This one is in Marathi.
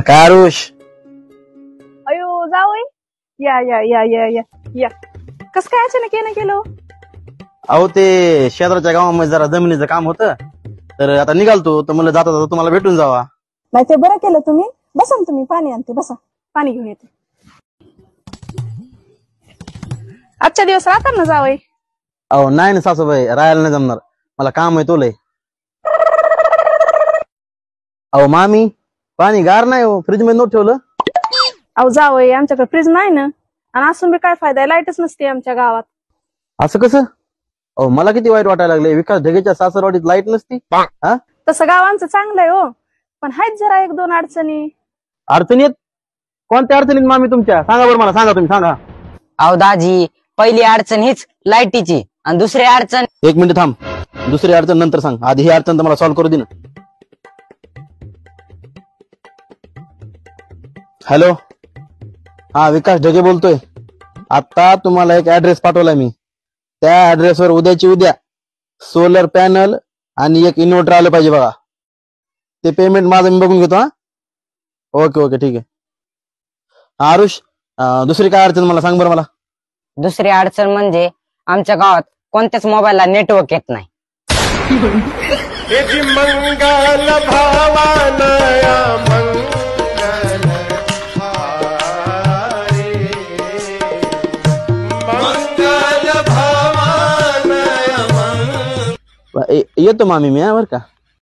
काय आरुष? अयो जावई, या या या या या या. कस काय अचानक येणं केलं? अहो ते शेजारच्या गावामध्ये जरा जमिनीचं काम होतं, तर आता निघालतो तर मला जाता जाता तुम्हाला भेटून जावा. नाही ते बरं केलं तुम्ही. बसा ना तुम्ही, पाणी आणते, बसा. पाणी घेऊन येते. आजच्या दिवस राहता ना जावई? अहो नाही ना सासूबाई, राहायला नाही जमणार, मला काम आहे तोलय. अहो मामी, पाणी गार नाही हो, फ्रीज मध्ये नव्हतं ठेवलं. अहो जावई, आमच्याकडे फ्रीज नाही ना, आणि असून बी काय फायदा, लाईटच नसते आमच्या गावात. असं कसं? अहो मला किती वाईट वाटायला लागले, विकास ढगेच्या सासरवाडीत लाईट नसती. हा, तसं गाव आमचं चांगलं आहे हो, पण आहेत जरा एक दोन अडचणी. अडचणीत? कोणत्या अडचणीत मामी तुमच्या? सांगा बरं मला, सांगा तुम्ही, सांगा. अहो दाजी, पहिली अडचण हीच लाईटीची, आणि दुसरी अडचण. एक मिनिट थांब, दुसरी अडचण नंतर सांग, आधी ही अडचण तर मला सॉल्व्ह करू दे ना. हॅलो, हा विकास ढगे बोलतोय. आता तुम्हाला एक ऍड्रेस पाठवलाय मी, त्या ऍड्रेसवर उद्याची उद्या सोलर पॅनल आणि एक इन्व्हर्टर आलं पाहिजे बघा. ते पेमेंट माझं मी बघून घेतो. हा, ओके ओके, ठीक आहे. आरुष, दुसरी काय अडचण मला सांग बरं मला. दुसरी अडचण म्हणजे आमच्या गावात कोणत्याच मोबाईलला नेटवर्क येत नाही. मंगल भावानया मंगल येतो मामी मी, बरं का.